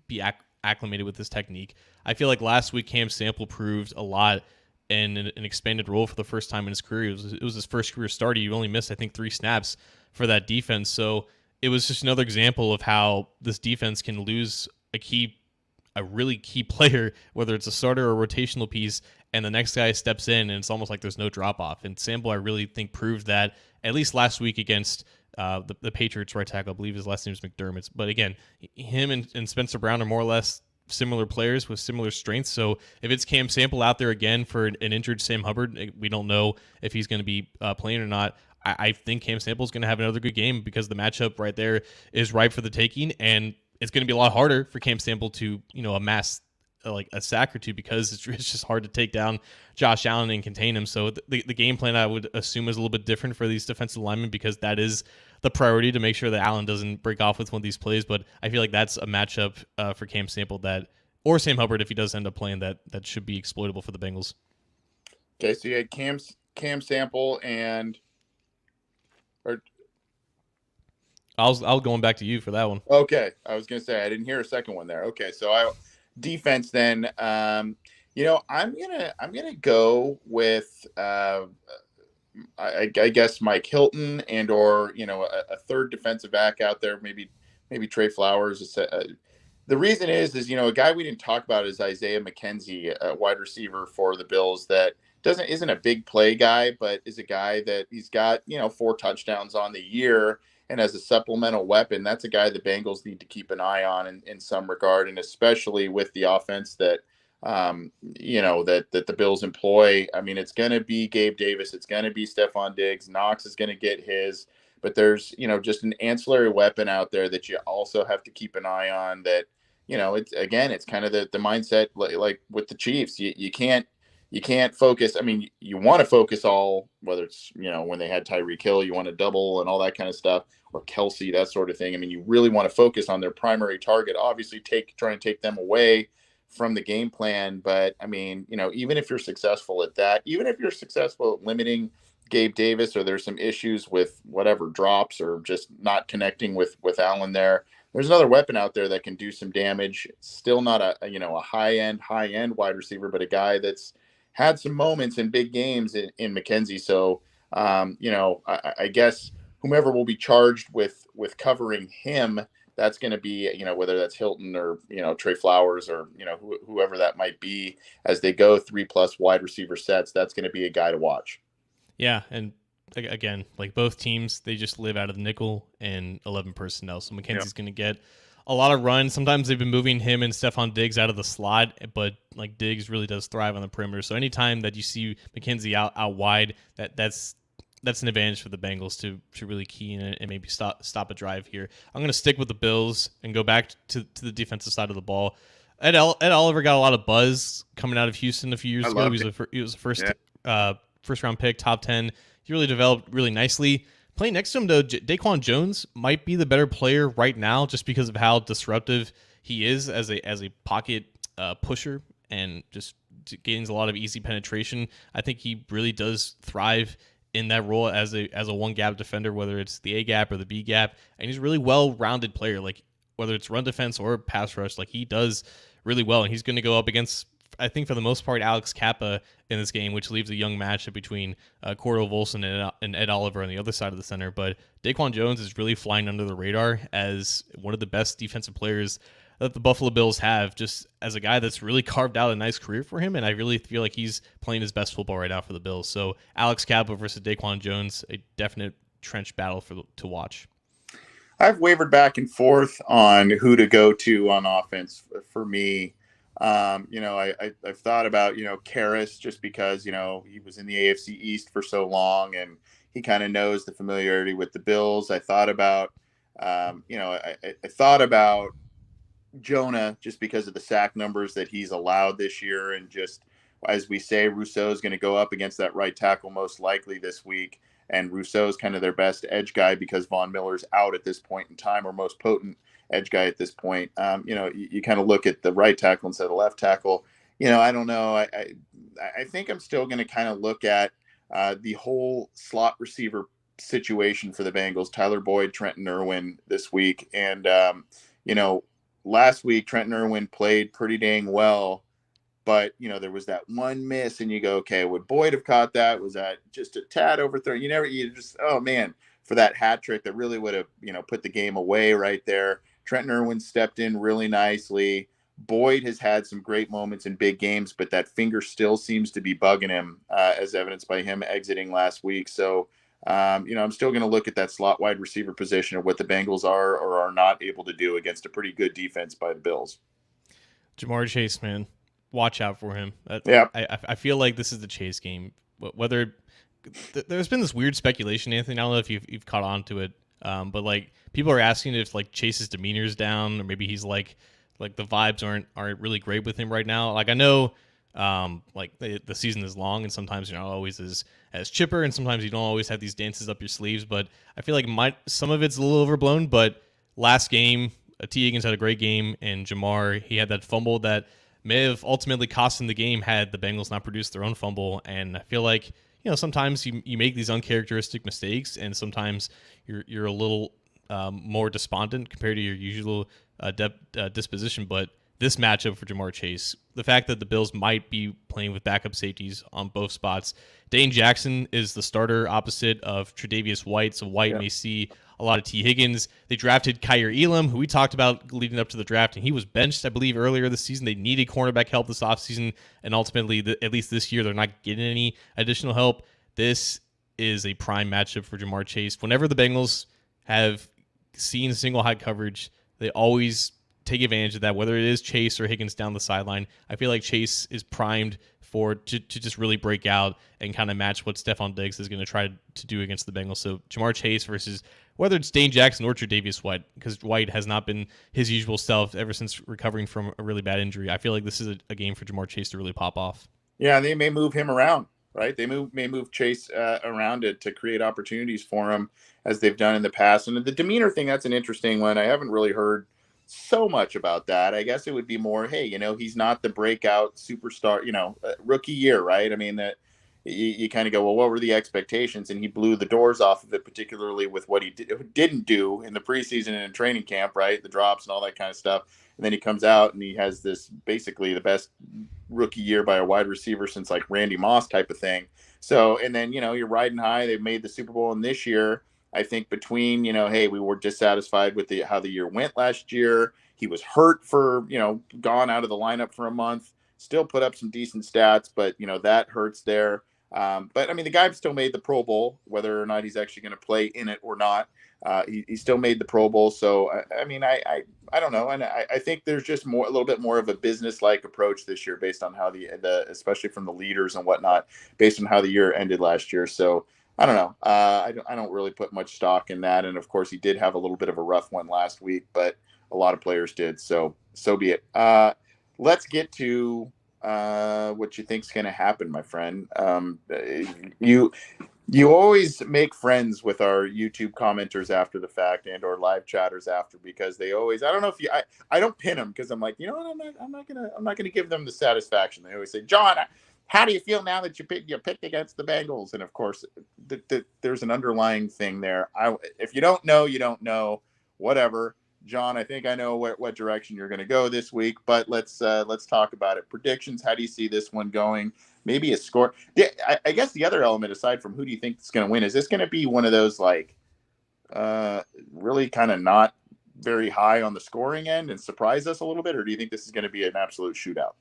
be acclimated with this technique. I feel like last week Cam Sample proved a lot in an expanded role for the first time in his career. It was his first career start. He only missed, I think, 3 snaps for that defense. So it was just another example of how this defense can lose a really key player, whether it's a starter or a rotational piece, and the next guy steps in, and it's almost like there's no drop-off. And Sample, I really think, proved that, at least last week against the Patriots right tackle. I believe his last name is McDermott. But again, him and Spencer Brown are more or less similar players with similar strengths. So if it's Cam Sample out there again for an injured Sam Hubbard, we don't know if he's going to be playing or not. I think Cam Sample is going to have another good game because the matchup right there is ripe for the taking, and it's going to be a lot harder for Cam Sample to amass like a sack or two because it's just hard to take down Josh Allen and contain him. So the game plan, I would assume, is a little bit different for these defensive linemen because that is the priority to make sure that Allen doesn't break off with one of these plays. But I feel like that's a matchup for Cam Sample or Sam Hubbard, if he does end up playing, that should be exploitable for the Bengals. Okay, so you had Cam Sample and or I'll going back to you for that one. okay, I was gonna say I didn't hear a second one there. Okay, so I defense then. I'm gonna go with I guess Mike Hilton and or a third defensive back out there, maybe Trey Flowers. The reason is a guy we didn't talk about is Isaiah McKenzie, a wide receiver for the Bills that isn't a big play guy, but is a guy that he's got 4 touchdowns on the year. And as a supplemental weapon, that's a guy the Bengals need to keep an eye on in some regard, and especially with the offense that that the Bills employ. I mean, it's going to be Gabe Davis, it's going to be Stephon Diggs, Knox is going to get his, but there's just an ancillary weapon out there that you also have to keep an eye on. That it's kind of the mindset like with the Chiefs. You can't focus. I mean, you want to focus all, whether it's, when they had Tyreek Hill, you want to double and all that kind of stuff, or Kelsey, that sort of thing. I mean, you really want to focus on their primary target, obviously try and take them away from the game plan. But I mean, even if you're successful at that, even if you're successful at limiting Gabe Davis, or there's some issues with whatever drops or just not connecting with Allen there's another weapon out there that can do some damage. Still not a high end wide receiver, but a guy that's had some moments in big games in McKenzie. So, I guess whomever will be charged with covering him, that's going to be, whether that's Hilton or, Trey Flowers or, whoever that might be, as they go 3+ wide receiver sets, that's going to be a guy to watch. Yeah. And again, like both teams, they just live out of the nickel and 11 personnel. So McKenzie's going to get a lot of runs. Sometimes they've been moving him and Stephon Diggs out of the slot, but like Diggs really does thrive on the perimeter. So anytime that you see McKenzie out wide, that's an advantage for the Bengals to really key in and maybe stop a drive here. I'm going to stick with the Bills and go back to the defensive side of the ball. Ed Oliver got a lot of buzz coming out of Houston a few years ago. He was a first round pick, top 10. He really developed really nicely. Playing next to him, though, Daquan Jones might be the better player right now just because of how disruptive he is as a pocket pusher and just gains a lot of easy penetration. I think he really does thrive in that role as a one gap defender, whether it's the A gap or the B gap, and he's a really well-rounded player. Like whether it's run defense or pass rush, like he does really well, and he's going to go up against, I think for the most part, Alex Kappa in this game, which leaves a young matchup between Cordell Volson and Ed Oliver on the other side of the center. But Daquan Jones is really flying under the radar as one of the best defensive players that the Buffalo Bills have, just as a guy that's really carved out a nice career for him. And I really feel like he's playing his best football right now for the Bills. So Alex Kappa versus Daquan Jones, a definite trench battle to watch. I've wavered back and forth on who to go to on offense for me. I've thought about, Karras, just because, he was in the AFC East for so long and he kind of knows the familiarity with the Bills. I thought about, I thought about Jonah just because of the sack numbers that he's allowed this year. And just, as we say, Rousseau is going to go up against that right tackle most likely this week. And Rousseau is kind of their best edge guy because Von Miller's out at this point in time, or most potent edge guy at this point. You kind of look at the right tackle instead of the left tackle. I don't know. I think I'm still going to kind of look at the whole slot receiver situation for the Bengals. Tyler Boyd, Trenton Irwin this week. And, last week Trenton Irwin played pretty dang well. But, there was that one miss and you go, okay, would Boyd have caught that? Was that just a tad overthrown? Oh man, for that hat trick that really would have, put the game away right there. Trenton Irwin stepped in really nicely. Boyd has had some great moments in big games, but that finger still seems to be bugging him, as evidenced by him exiting last week. So, I'm still going to look at that slot wide receiver position of what the Bengals are or are not able to do against a pretty good defense by the Bills. Jamar Chase, man. Watch out for him. Yeah, I feel like this is the Chase game. Whether there's been this weird speculation, Anthony. I don't know if you've caught on to it, but like people are asking if like Chase's demeanor's down, or maybe he's like the vibes aren't really great with him right now. Like I know Like the season is long, and sometimes you're not always as chipper, and sometimes you don't always have these dances up your sleeves. But I feel like some of it's a little overblown. But last game, T. Higgins had a great game, and Jamar, he had that fumble that may have ultimately cost him the game had the Bengals not produced their own fumble. And I feel like, sometimes you make these uncharacteristic mistakes, and sometimes you're a little more despondent compared to your usual disposition. But this matchup for Jamar Chase, the fact that the Bills might be playing with backup safeties on both spots. Dane Jackson is the starter opposite of Tre'Davious White, so White may see a lot of T. Higgins. They drafted Kyer Elam, who we talked about leading up to the draft, and he was benched, I believe, earlier this season. They needed cornerback help this offseason, and ultimately, at least this year, they're not getting any additional help. This is a prime matchup for Jamar Chase. Whenever the Bengals have seen single high coverage, they always take advantage of that, whether it is Chase or Higgins down the sideline. I feel like Chase is primed to just really break out and kind of match what Stephon Diggs is going to try to do against the Bengals. So Jamar Chase versus whether it's Dane Jackson or Tre'Davious White, because White has not been his usual self ever since recovering from a really bad injury. I feel like this is a game for Jamar Chase to really pop off. Yeah, they may move him around, right? They may move Chase around it to create opportunities for him, as they've done in the past. And the demeanor thing, that's an interesting one. I haven't really heard so much about that. I guess it would be more, hey, he's not the breakout superstar, rookie year, right? I mean, that you kind of go, well, what were the expectations? And he blew the doors off of it, particularly with what he didn't do in the preseason and in training camp, right? The drops and all that kind of stuff. And then he comes out and he has this basically the best rookie year by a wide receiver since like Randy Moss type of thing. So, and then, you're riding high. They've made the Super Bowl, and this year, I think between, hey, we were dissatisfied with how the year went last year. He was hurt for, gone out of the lineup for a month, still put up some decent stats, but, that hurts there. But I mean, the guy still made the Pro Bowl, whether or not he's actually going to play in it or not. He still made the Pro Bowl. So, I mean, I don't know. And I think there's just a little bit more of a business-like approach this year based on how especially from the leaders and whatnot, based on how the year ended last year. So, I don't know. I don't really put much stock in that. And of course, he did have a little bit of a rough one last week, but a lot of players did. So be it. Let's get to what you think's going to happen, my friend. You always make friends with our YouTube commenters after the fact and or live chatters after, because they always, I don't know if I don't pin them because I'm like, what, I'm not gonna give them the satisfaction. They always say, John, how do you feel now that you picked against the Bengals? And of course, there's an underlying thing there. If you don't know, you don't know. Whatever, John. I think I know what direction you're going to go this week. But let's talk about it. Predictions. How do you see this one going? Maybe a score. I guess the other element, aside from who do you think is going to win, is this going to be one of those like really kind of not very high on the scoring end and surprise us a little bit, or do you think this is going to be an absolute shootout?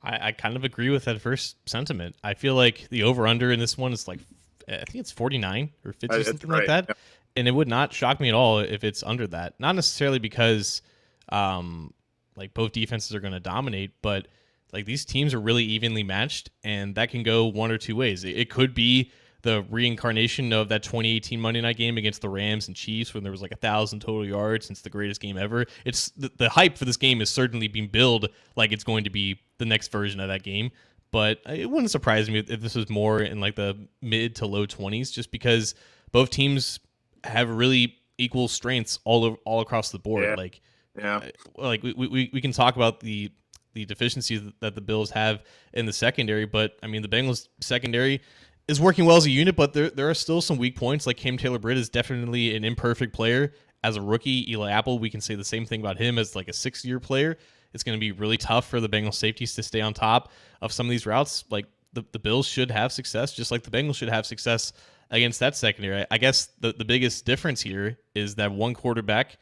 I kind of agree with that first sentiment. I feel like the over-under in this one is like, I think it's 49 or 50, something right, like that. Yep. And it would not shock me at all if it's under that. Not necessarily because like both defenses are going to dominate, but like these teams are really evenly matched, and that can go one or two ways. It could be the reincarnation of that 2018 Monday night game against the Rams and Chiefs when there was like 1,000 total yards. It's the greatest game ever. It's the hype for this game is certainly being billed like it's going to be the next version of that game. But it wouldn't surprise me if this was more in like the mid to low 20s, just because both teams have really equal strengths all across the board. Like we can talk about the deficiencies that the Bills have in the secondary, but I mean the Bengals secondary is working well as a unit, but there are still some weak points. Like Cam Taylor-Britt is definitely an imperfect player as a rookie. Eli Apple, we can say the same thing about him as like a 6-year player. It's going to be really tough for the Bengals safeties to stay on top of some of these routes. Like the Bills should have success, just like the Bengals should have success against that secondary. I guess the biggest difference here is that one quarterback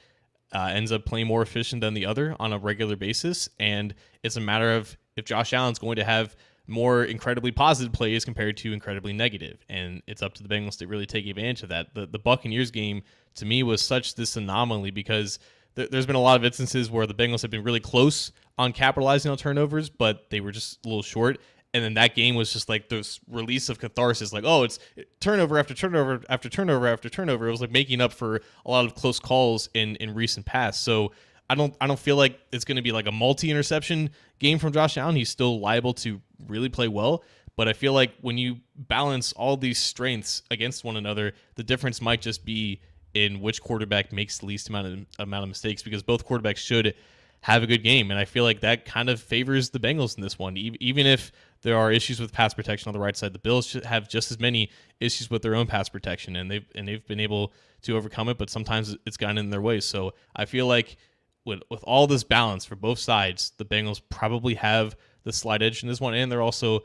ends up playing more efficient than the other on a regular basis, and it's a matter of if Josh Allen's going to have more incredibly positive plays compared to incredibly negative, and it's up to the Bengals to really take advantage of that. The Buccaneers game, to me, was such this anomaly because there's been a lot of instances where the Bengals have been really close on capitalizing on turnovers, but they were just a little short. And then that game was just like this release of catharsis, like, oh, it's turnover after turnover after turnover after turnover. It was like making up for a lot of close calls in recent past. So I don't feel like it's going to be like a multi-interception game from Josh Allen. He's still liable to really play well, but I feel like when you balance all these strengths against one another, the difference might just be in which quarterback makes the least amount of mistakes, because both quarterbacks should have a good game, and I feel like that kind of favors the Bengals in this one. Even if there are issues with pass protection on the right side, the Bills should have just as many issues with their own pass protection, and they've been able to overcome it, but sometimes it's gotten in their way. So I feel like with all this balance for both sides, the Bengals probably have the slight edge in this one, and they're also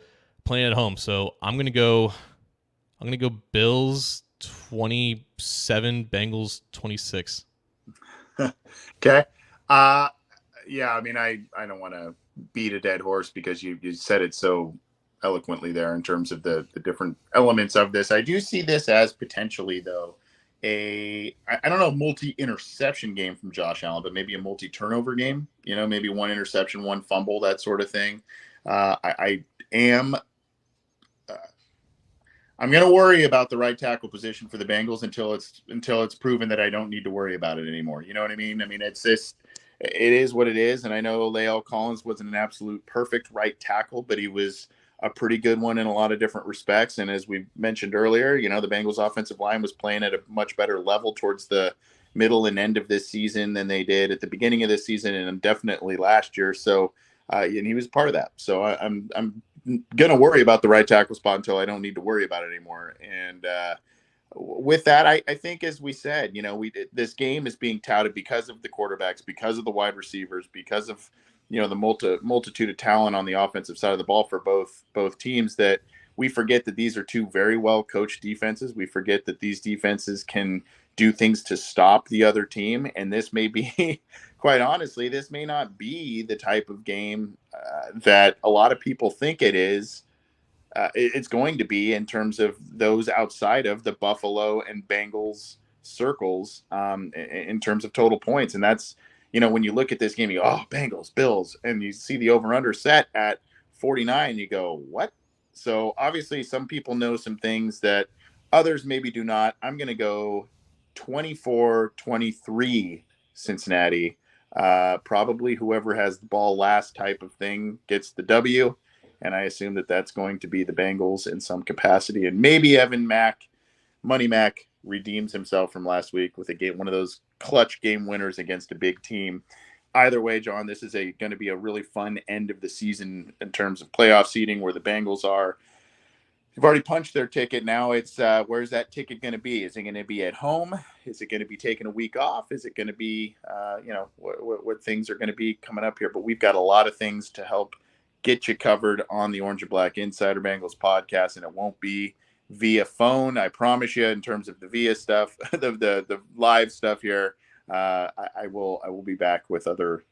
playing at home. So I'm gonna go Bills 27, Bengals 26. Okay. Yeah, I mean, I don't want to beat a dead horse because you said it so eloquently there in terms of the different elements of this. I do see this as potentially, though, I don't know, multi-interception game from Josh Allen, but maybe a multi-turnover game, maybe one interception, one fumble, that sort of thing. I am I'm going to worry about the right tackle position for the Bengals until it's proven that I don't need to worry about it anymore. You know what I mean? I mean, it is what it is. And I know Lael Collins wasn't an absolute perfect right tackle, but he was a pretty good one in a lot of different respects. And as we mentioned earlier, the Bengals offensive line was playing at a much better level towards the middle and end of this season than they did at the beginning of this season, and definitely last year. So, and he was part of that. So I'm going to worry about the right tackle spot until I don't need to worry about it anymore. And with that, I think, as we said, this game is being touted because of the quarterbacks, because of the wide receivers, because of the multitude of talent on the offensive side of the ball for both teams, that we forget that these are two very well coached defenses. We forget that these defenses can do things to stop the other team, and this may be, quite honestly, this may not be the type of game that a lot of people think it is. It's going to be, in terms of those outside of the Buffalo and Bengals circles, in terms of total points. And that's, when you look at this game, you go, oh, Bengals, Bills, and you see the over-under set at 49, you go, what? So obviously some people know some things that others maybe do not. I'm going to go 24-23 Cincinnati. Probably whoever has the ball last type of thing gets the W. And I assume that that's going to be the Bengals in some capacity. And maybe Money Mac, redeems himself from last week with one of those clutch game winners against a big team. Either way, John, this is going to be a really fun end of the season in terms of playoff seeding, where the Bengals are. They've already punched their ticket. Now it's where's that ticket going to be? Is it going to be at home? Is it going to be taking a week off? Is it going to be, what things are going to be coming up here? But we've got a lot of things to help get you covered on the Orange and Black Insider Bengals podcast, and it won't be via phone. I promise you, in terms of the via stuff, the live stuff here, I will be back with other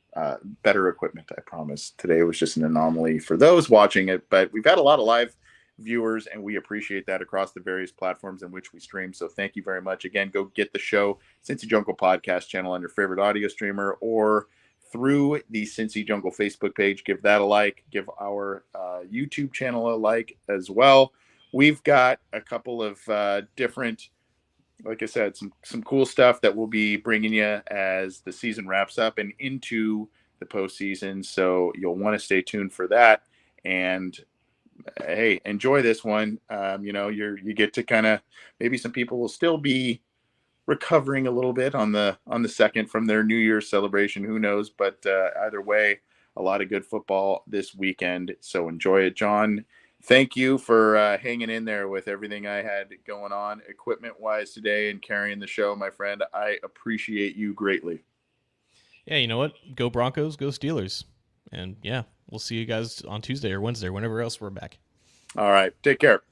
better equipment. I promise. Today was just an anomaly for those watching it, but we've had a lot of live viewers, and we appreciate that across the various platforms in which we stream. So thank you very much. Again, go get the show, Cincy Jungle Podcast channel, on your favorite audio streamer, or through the Cincy Jungle Facebook page. Give that a like. Give our YouTube channel a like as well. We've got a couple of different, like I said, some cool stuff that we'll be bringing you as the season wraps up and into the postseason. So you'll want to stay tuned for that. And hey, enjoy this one. You get to kind of, maybe some people will still be recovering a little bit on the second from their New Year's celebration. Who knows? But either way, a lot of good football this weekend. So enjoy it, John. Thank you for hanging in there with everything I had going on equipment-wise today and carrying the show, my friend. I appreciate you greatly. Yeah, you know what? Go Broncos, go Steelers. And yeah, we'll see you guys on Tuesday or Wednesday or whenever else we're back. All right. Take care.